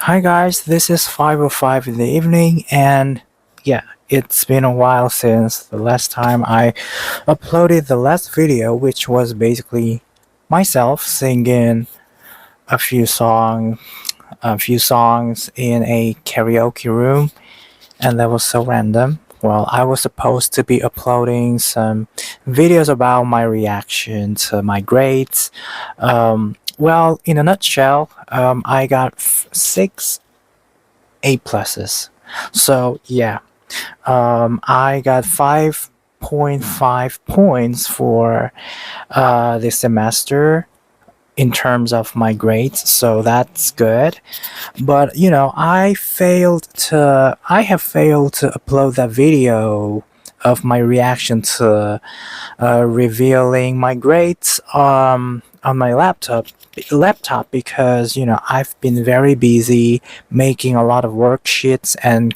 Hi guys, this is 5:05 in the evening, and yeah, it's been a while since the last time I uploaded the last video, which was basically myself singing a few song a few songs in a karaoke room, and that was so random. Well, I was supposed to be uploading some videos about my reaction to my grades. Well, in a nutshell, I got six A pluses. So yeah, I got 5.5 points for this semester in terms of my grades, so that's good. But I have failed to upload that video of my reaction to revealing my grades on my laptop because I've been very busy making a lot of worksheets and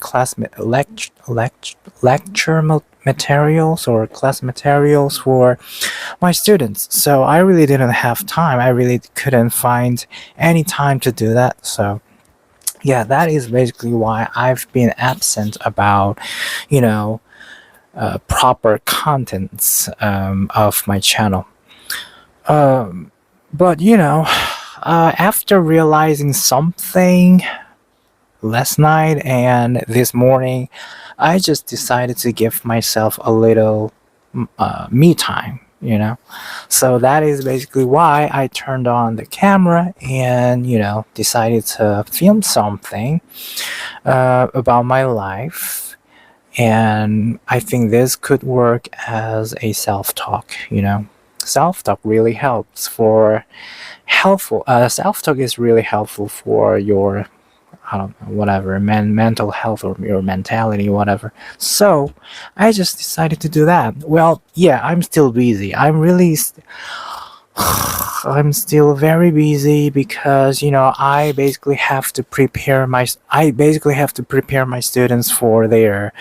lecture materials or class materials for my students. So I really didn't have time. I really couldn't find any time to do that. So yeah, that is basically why I've been absent about, you know, proper contents of my channel. Um, but after realizing something last night and this morning, I just decided to give myself a little me time. So that is basically why I turned on the camera and decided to film something about my life. And I think this could work as a self-talk. Self-talk really helps for helpful self-talk is really helpful for your, I don't know, whatever, mental health or your mentality, whatever. So I just decided to do that. Well, yeah, I'm still busy. I'm still very busy because I basically have to prepare my students for their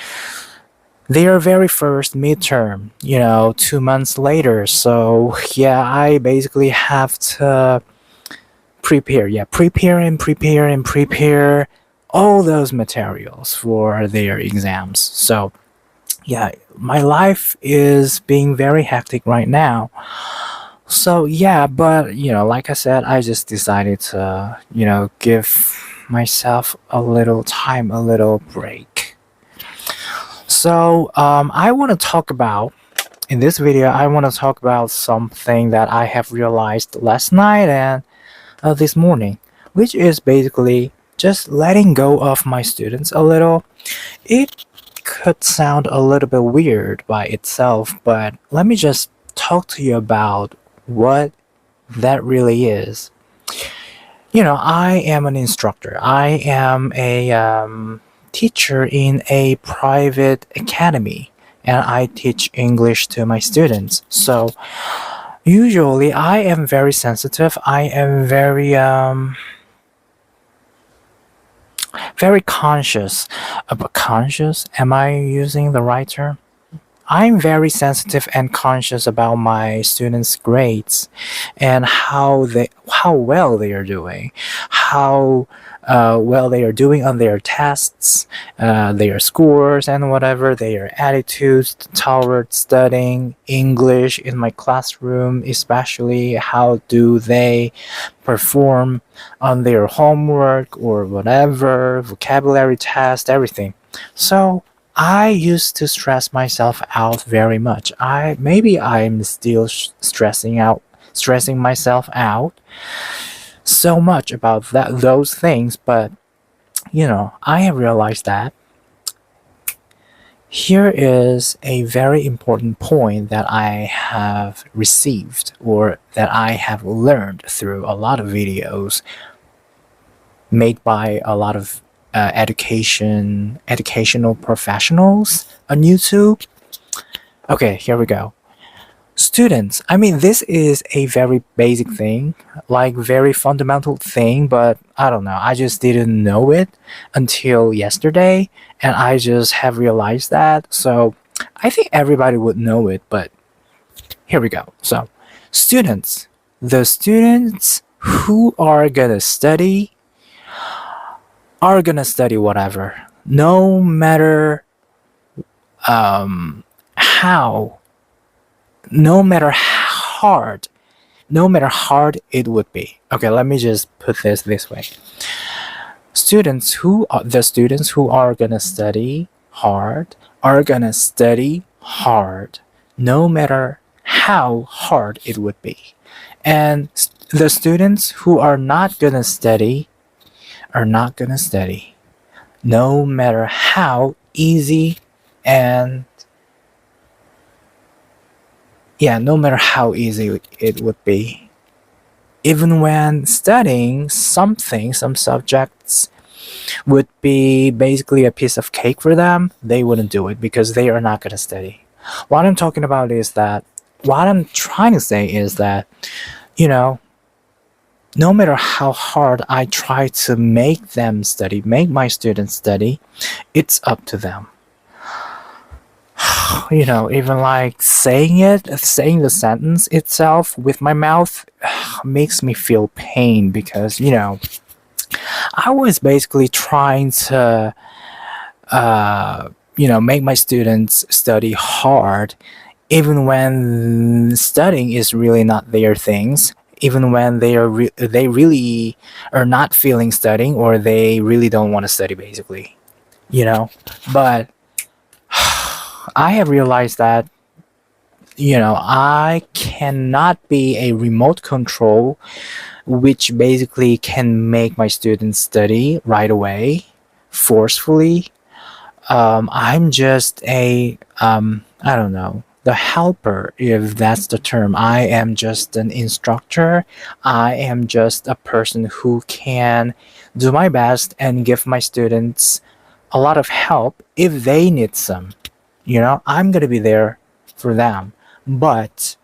very first midterm, 2 months later. So yeah, I basically have to prepare and prepare and prepare all those materials for their exams. So yeah, my life is being very hectic right now. So yeah, but like I said, I just decided to give myself a little time, a little break. So I want to talk about in this video, I want to talk about something that I have realized last night and this morning, which is basically just letting go of my students a little. It could sound a little bit weird by itself, but let me just talk to you about what that really is. I am an instructor. I am a teacher in a private academy, and I teach English to my students. So usually I am very sensitive. I am very conscious about conscious. Am I using the right term? I'm very sensitive and conscious about my students' grades and how well they are doing, how well they are doing on their tests, their scores and whatever, their attitudes towards studying English in my classroom, especially how do they perform on their homework or whatever, vocabulary test, everything. So I used to stress myself out very much. Maybe I'm still stressing myself out so much about those things, but I have realized that here is a very important point that I have received or that I have learned through a lot of videos made by a lot of educational professionals on YouTube. Okay, here we go. Students, I mean, this is a very basic thing, like very fundamental thing, but I don't know. I just didn't know it until yesterday, and I just have realized that. So I think everybody would know it, but here we go. So, the students who are gonna study are gonna study whatever, no matter how, no matter hard, no matter hard it would be. Okay, let me just put this way. The students who are gonna study hard are gonna study hard, no matter how hard it would be. And the students who are not gonna study are not gonna study, no matter how easy and yeah, no matter how easy it would be. Even when studying something, some subjects would be basically a piece of cake for them, they wouldn't do it because they are not going to study. What I'm talking about is that, what I'm trying to say is that, you know, no matter how hard I try to make them study, make my students study, it's up to them. Even like saying the sentence itself with my mouth makes me feel pain because, I was basically trying to, make my students study hard, even when studying is really not their things, even when they really are not feeling studying or they really don't want to study, basically, But I have realized that, I cannot be a remote control which basically can make my students study right away, forcefully. I'm just I don't know, the helper, if that's the term. I am just an instructor. I am just a person who can do my best and give my students a lot of help if they need some. I'm going to be there for them. But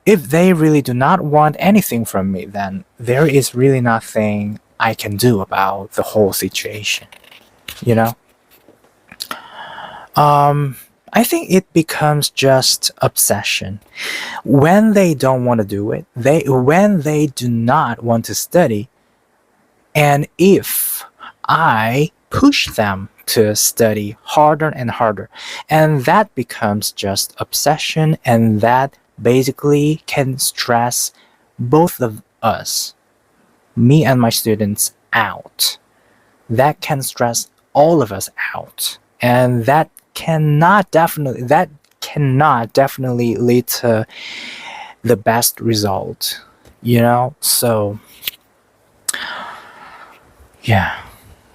if they really do not want anything from me, then there is really nothing I can do about the whole situation. You know? I think it becomes just obsession. When they don't want to do it, when they do not want to study, and if I push them to study harder and harder, and that becomes just obsession, and that basically can stress both of us, me and my students, out. That can stress all of us out, and that cannot definitely lead to the best result, so yeah.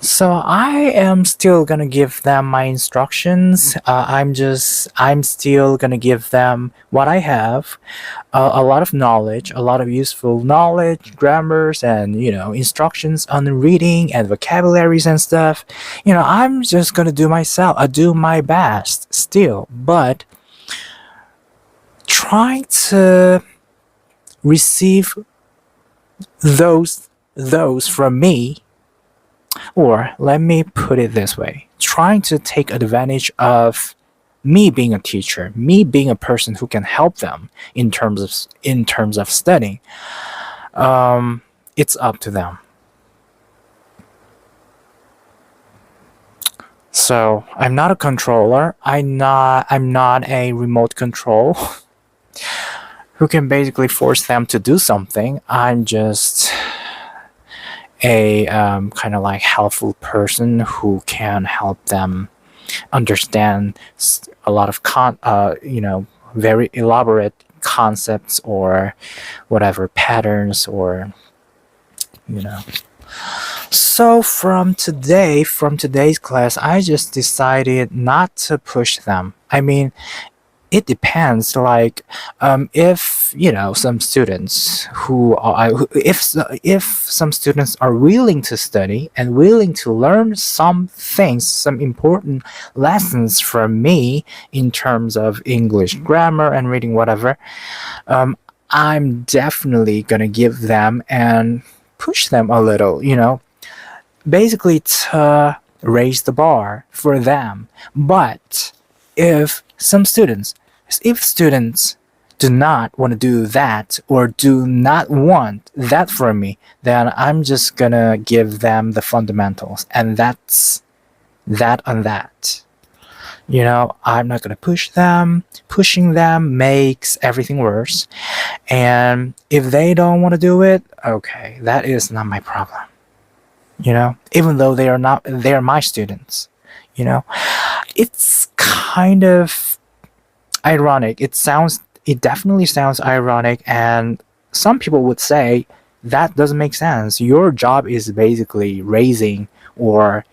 So I am still gonna give them my instructions. I'm still gonna give them what I have, a lot of knowledge, a lot of useful knowledge, grammars, and instructions on reading and vocabularies and stuff. I'm just gonna do my best still, but trying to receive those from me. Or let me put it this way, trying to take advantage of me being a teacher, me being a person who can help them in terms of studying. It's up to them. So I'm not a controller. I'm not a remote control who can basically force them to do something. I'm just a kind of like helpful person who can help them understand a lot of very elaborate concepts or whatever patterns or so from today's class, I just decided not to push them. I mean, it depends. Like, if some students if some students are willing to study and willing to learn some things, some important lessons from me in terms of English grammar and reading, whatever, I'm definitely gonna give them and push them a little. Basically to raise the bar for them. But if students do not want to do that or do not want that from me, then I'm just gonna give them the fundamentals, and that's that on that. I'm not gonna push them. Pushing them makes everything worse. And if they don't want to do it, okay, that is not my problem. Even though they are my students. It's kind of ironic. It definitely sounds ironic, and some people would say that doesn't make sense. Your job is basically raising or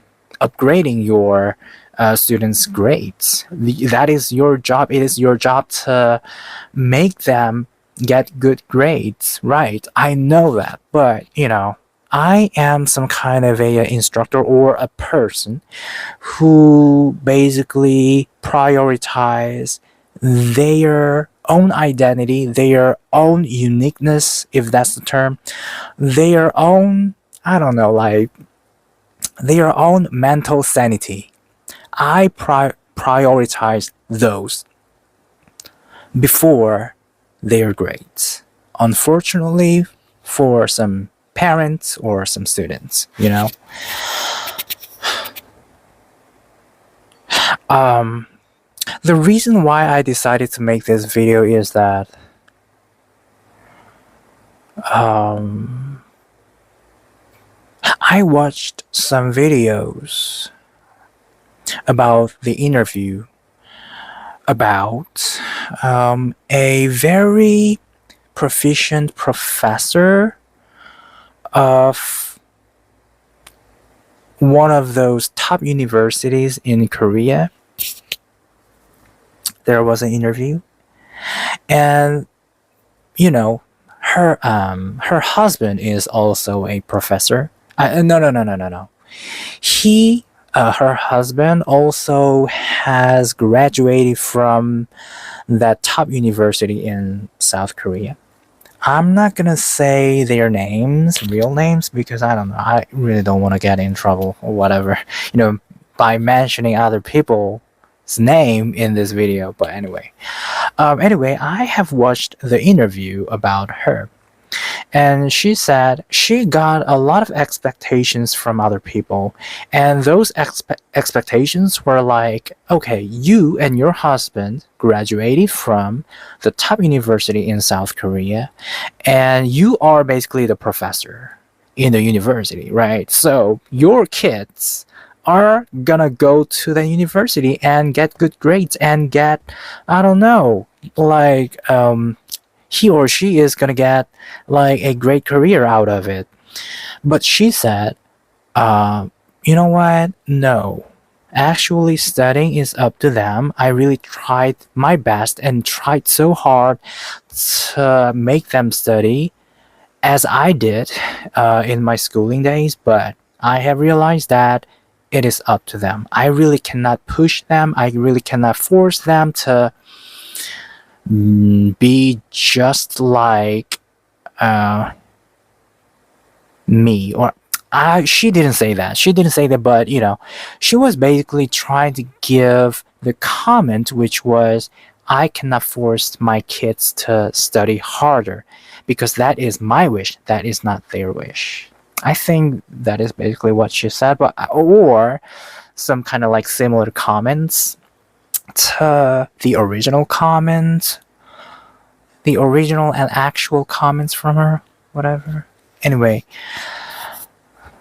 upgrading your students' grades. That is your job. It is your job to make them get good grades, right? I know that, but I am some kind of a instructor or a person who basically prioritize their own identity, their own uniqueness, if that's the term, their own, I don't know, like their own mental sanity. I prioritize those before their grades. Unfortunately, for some parents or some students, the reason why I decided to make this video is that I watched some videos about the interview about a very proficient professor of one of those top universities in Korea. There was an interview, and her husband is also a professor. No. Her husband also has graduated from that top university in South Korea. I'm not gonna say their names, real names, because I don't know. I really don't want to get in trouble or whatever, by mentioning other people's name in this video. But anyway, I have watched the interview about her. And she said she got a lot of expectations from other people. And those expectations were like, okay, you and your husband graduated from the top university in South Korea, and you are basically the professor in the university, right? So your kids are gonna go to the university and get good grades and get, I don't know, like, he or she is gonna get like a great career out of it. But she said, you know what? No. Actually, studying is up to them. I really tried my best and tried so hard to make them study as I did in my schooling days, but I have realized that it is up to them. I really cannot push them. I really cannot force them to be just like me. Or she didn't say that, but she was basically trying to give the comment, which was, I cannot force my kids to study harder because that is my wish, that is not their wish. I think that is basically what she said, or some kind of like similar comments to the original and actual comments from her, whatever. Anyway,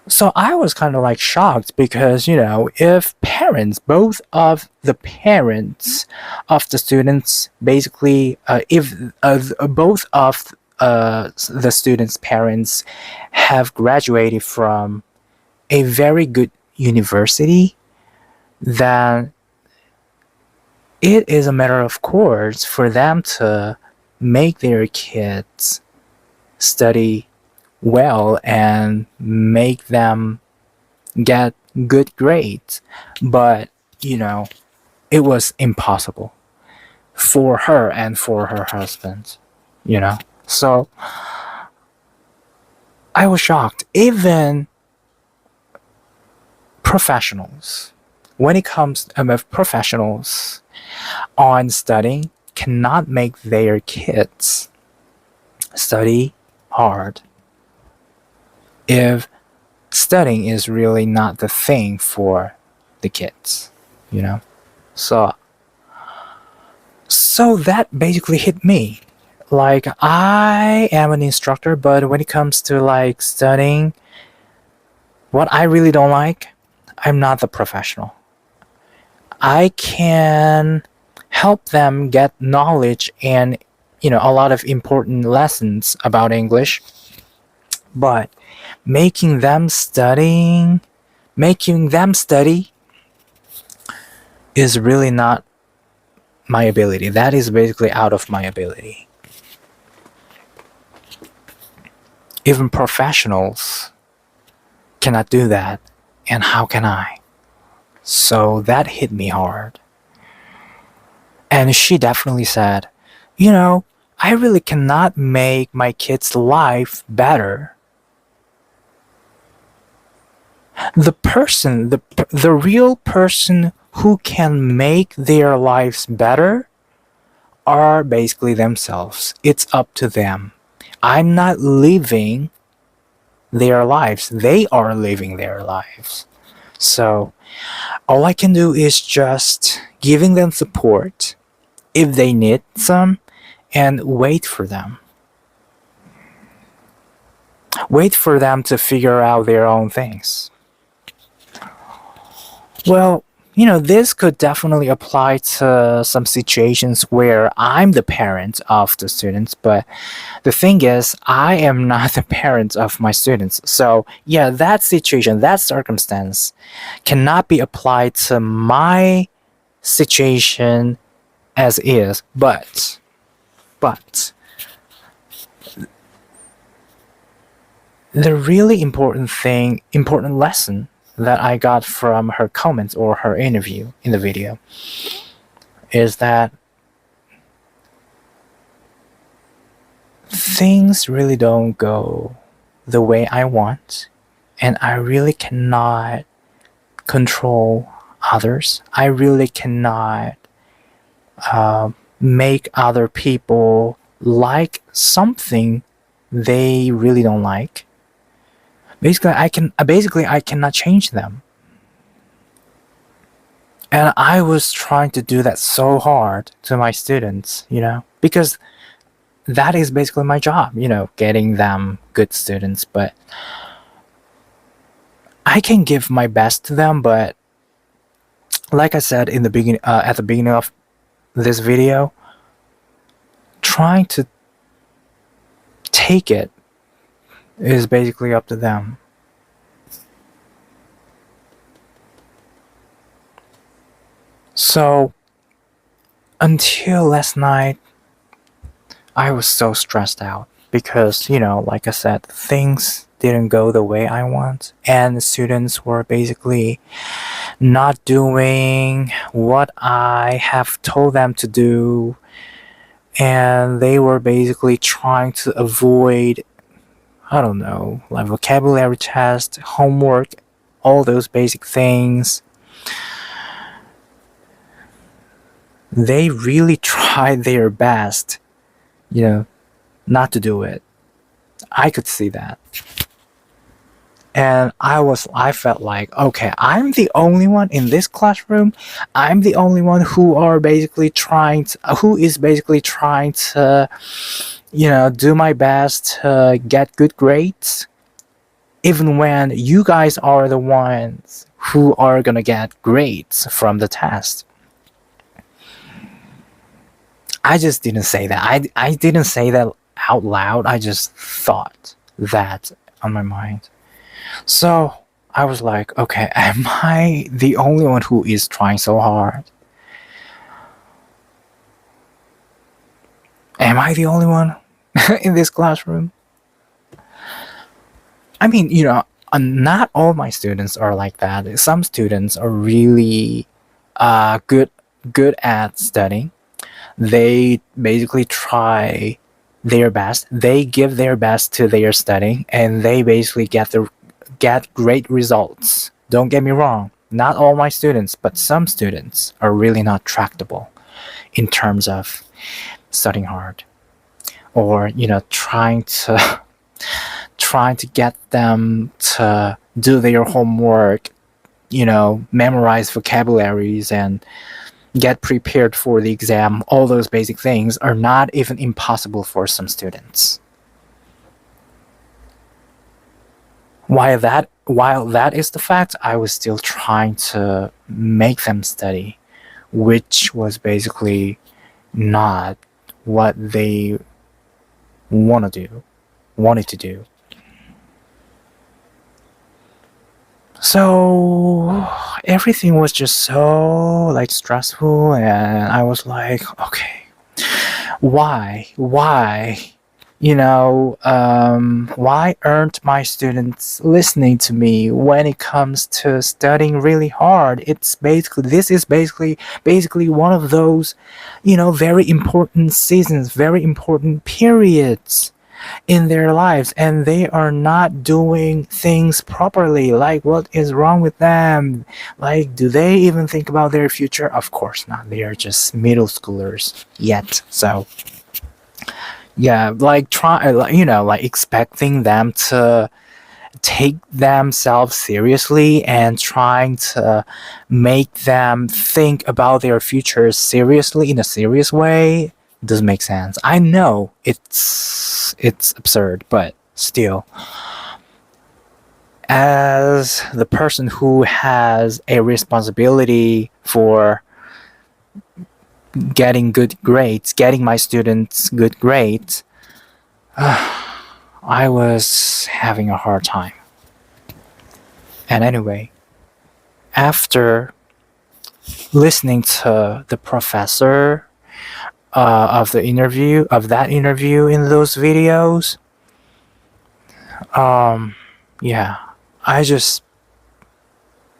so I was kind of like shocked because, if both of the parents of the students, basically, if both of the students' parents have graduated from a very good university, then it is a matter of course for them to make their kids study well and make them get good grades. But, it was impossible for her and for her husband, So I was shocked. Even professionals, when it comes to professionals on studying, cannot make their kids study hard if studying is really not the thing for the kids, you know? So that basically hit me. Like, I am an instructor, but when it comes to like studying, what I really don't like, I'm not the professional. I can help them get knowledge and, a lot of important lessons about English, but making them study is really not my ability. That is basically out of my ability. Even professionals cannot do that, and how can I? So that hit me hard. And she definitely said, I really cannot make my kids' life better. The real person who can make their lives better are basically themselves. It's up to them. I'm not living their lives. They are living their lives. So all I can do is just giving them support if they need some, and wait for them. Wait for them to figure out their own things. Well, this could definitely apply to some situations where I'm the parent of the students, but the thing is, I am not the parent of my students. So, yeah, that situation, that circumstance cannot be applied to my situation as is, but the really important lesson that I got from her comments or her interview in the video is that things really don't go the way I want, and I really cannot control others. I really cannot make other people like something they really don't like. Basically, I cannot change them. And I was trying to do that so hard to my students, because that is basically my job, getting them good students. But I can give my best to them, but like I said in the beginning, at the beginning of this video, trying to take it is basically up to them. So until last night, I was so stressed out because, like I said, things didn't go the way I want, and the students were basically not doing what I have told them to do, and they were basically trying to avoid, I don't know, like vocabulary test, homework, all those basic things. They really tried their best, not to do it. I could see that. And I felt like, okay, I'm the only one in this classroom. I'm the only one who is basically trying to, do my best to get good grades, even when you guys are the ones who are gonna get grades from the test. I just didn't say that. I didn't say that out loud. I just thought that on my mind. So I was like, okay, am I the only one who is trying so hard? Am I the only one in this classroom? I mean, not all my students are like that. Some students are really good at studying. They basically try their best. They give their best to their studying, and they basically get great results. Don't get me wrong. Not all my students, but some students are really not tractable in terms of studying hard, or trying to get them to do their homework, memorize vocabularies and get prepared for the exam. All those basic things are not even impossible for some students. While that is the fact, I was still trying to make them study, which was basically not what they wanted to do. So everything was just so like stressful, and I was like, okay, why? Why aren't my students listening to me when it comes to studying really hard? This is basically one of those, very important seasons, very important periods in their lives, and they are not doing things properly. Like, what is wrong with them? Like, do they even think about their future? Of course not. They are just middle schoolers yet. So yeah, like expecting them to take themselves seriously and trying to make them think about their future seriously in a serious way doesn't make sense. I know it's absurd, but still, as the person who has a responsibility for getting my students good grades, I was having a hard time. And anyway, after listening to the professor of that interview in those videos, I just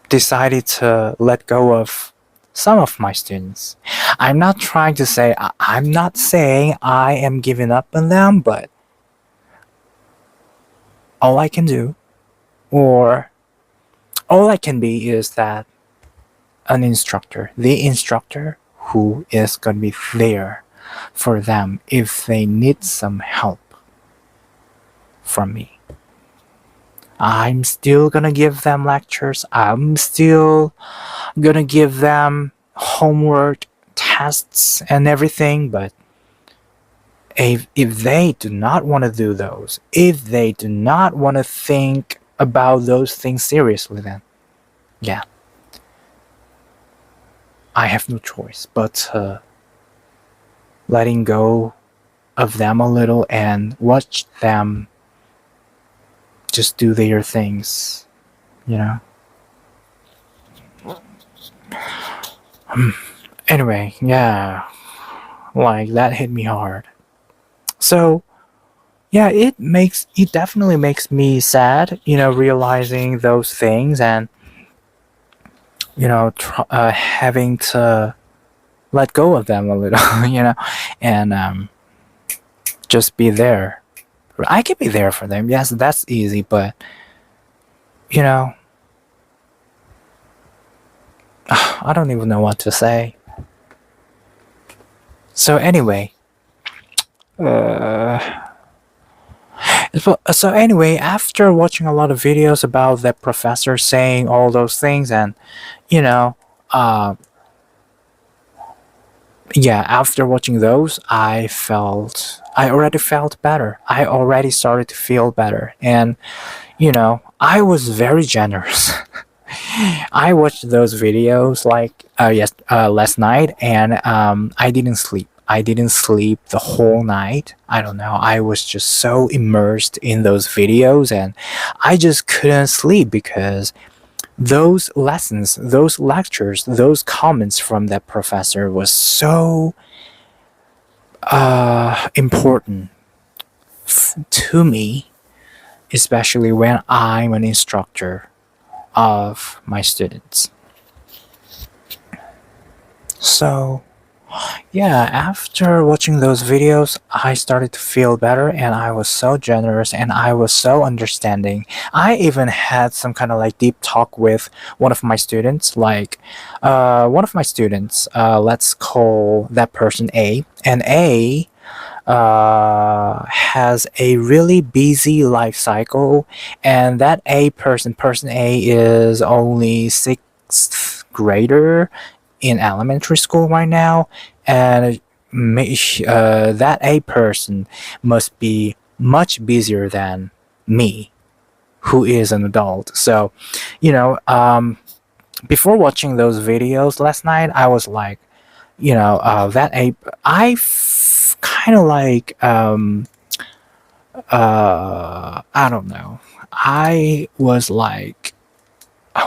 decided to let go of some of my students. I'm not saying I am giving up on them, but all I can do, or all I can be, is that the instructor who is going to be there for them if they need some help from me. I'm still gonna give them lectures. I'm still gonna give them homework, tests, and everything, but if they do not want to do those, if they do not want to think about those things seriously, then yeah, I have no choice but letting go of them a little and watch them just do their things, Anyway, yeah, like that hit me hard. So yeah, it definitely makes me sad, realizing those things, and having to let go of them a little, and just be there. I can be there for them. Yes, that's easy, but I don't even know what to say. So anyway, after watching a lot of videos about the professor saying all those things, and after watching those, I already felt better. I already started to feel better, and I was very generous. I watched those videos last night, and I didn't sleep. I didn't sleep the whole night. I don't know. I was just so immersed in those videos, and I just couldn't sleep because those lessons, those lectures, those comments from that professor was so important to me, especially when I'm an instructor of my students. So Yeah, after watching those videos, I started to feel better and I was so generous and I was so understanding. I even had some kind of like deep talk with one of my students, let's call that person A. And A has a really busy life cycle, and that person A is only sixth grader in elementary school right now, and that A person must be much busier than me, who is an adult. So, you know, before watching those videos last night, I was like, that A, kind of like, I don't know. I was like,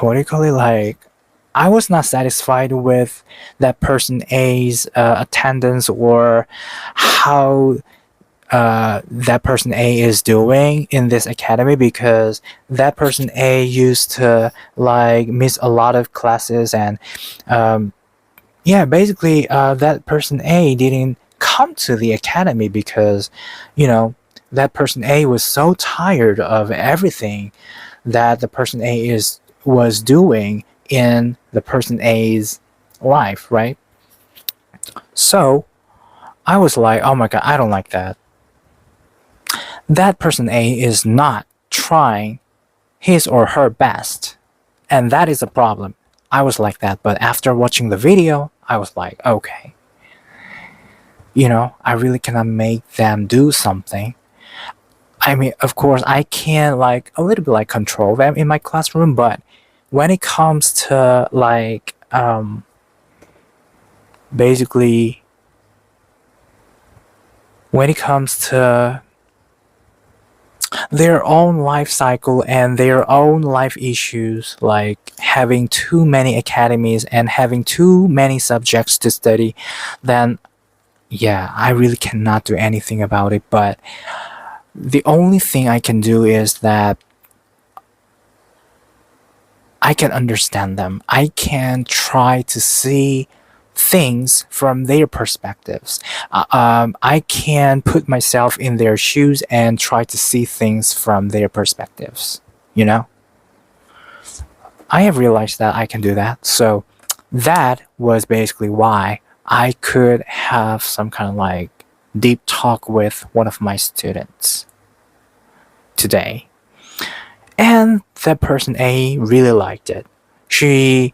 what do you call it? Like, I was not satisfied with that person A's attendance or how that person A is doing in this academy, because that person A used to like miss a lot of classes, and yeah, basically that person A didn't come to the academy because, you know, that person A was so tired of everything that the person A is was doing in the person A's life, right? So I was like, oh my god, I don't like that. That person A is not trying his or her best, and that is a problem. I was like that, but after watching the video, I was like, okay, I really cannot make them do something. I mean, of course, I can like a little bit like control them in my classroom, but when it comes to like basically when it comes to their own life cycle and their own life issues, like having too many academies and having too many subjects to study, then yeah, I really cannot do anything about it. But the only thing I can do is that I can understand them. I can try to see things from their perspectives. I can put myself in their shoes and try to see things from their perspectives. You know, I have realized that I can do that. So that was basically why I could have some kind of like deep talk with one of my students today. And that person A really liked it. She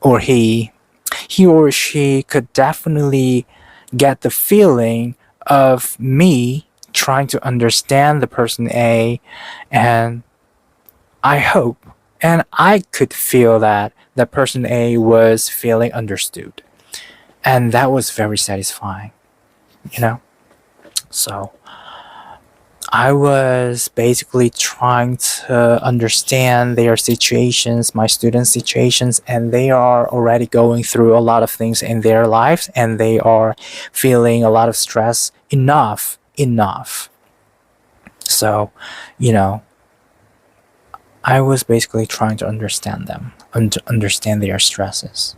or he or she could definitely get the feeling of me trying to understand the person A, and I hope and I could feel that the person A was feeling understood. And that was very satisfying, you know? So I was basically trying to understand their situations, my students' situations, and they are already going through a lot of things in their lives and they are feeling a lot of stress. Enough. So, you know, I was basically trying to understand them and to understand their stresses.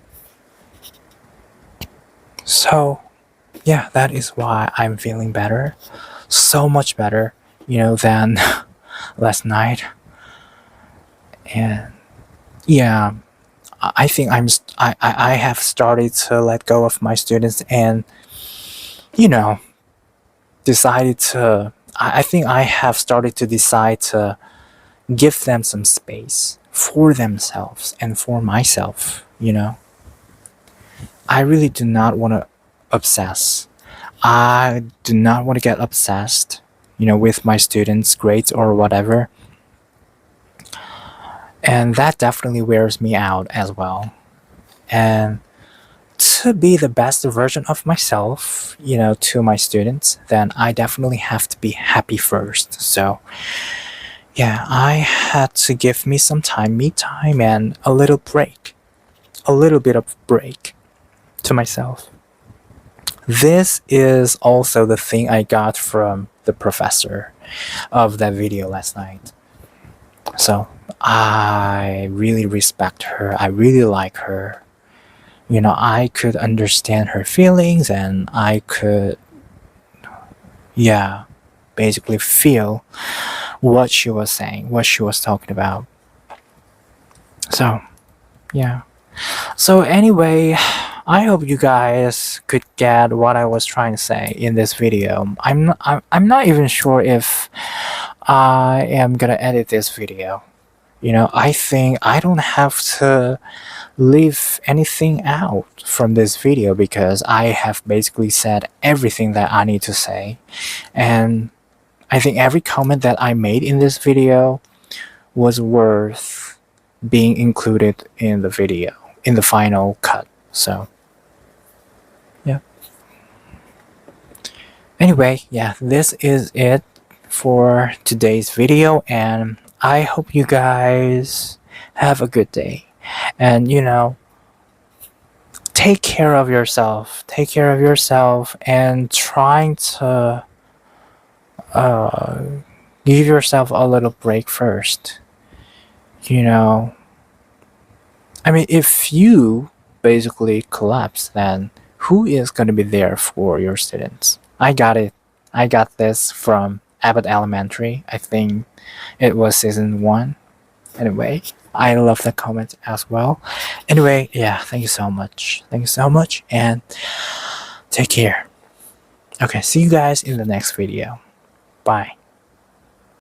So, yeah, that is why I'm feeling better. So much better, than last night. And yeah, I think I have started to let go of my students and, you know, decided to, I think I have started to decide to give them some space for themselves and for myself, I really do not want to obsess. I do not want to get obsessed, with my students' grades or whatever. And that definitely wears me out as well. And to be the best version of myself, to my students, then I definitely have to be happy first. So, yeah, I had to give me some time, me time, and a little break, a little bit of break to myself. This is also the thing I got from the professor of that video last night. So I really respect her. I really like her. I could understand her feelings, and I could, yeah, basically feel what she was saying, what she was talking about. So, yeah. So anyway, I hope you guys could get what I was trying to say in this video. I'm not even sure if I am gonna edit this video. I think I don't have to leave anything out from this video because I have basically said everything that I need to say. And I think every comment that I made in this video was worth being included in the video, in the final cut. So, yeah. Anyway, yeah, this is it for today's video, and I hope you guys have a good day. And take care of yourself. Take care of yourself and trying to give yourself a little break first. I mean, if you basically collapse, then who is going to be there for your students? I got it. I got this from Abbott Elementary. I think it was season 1. Anyway, I love the comment as well. Anyway, yeah, thank you so much. Thank you so much, and take care. Okay, see you guys in the next video. Bye.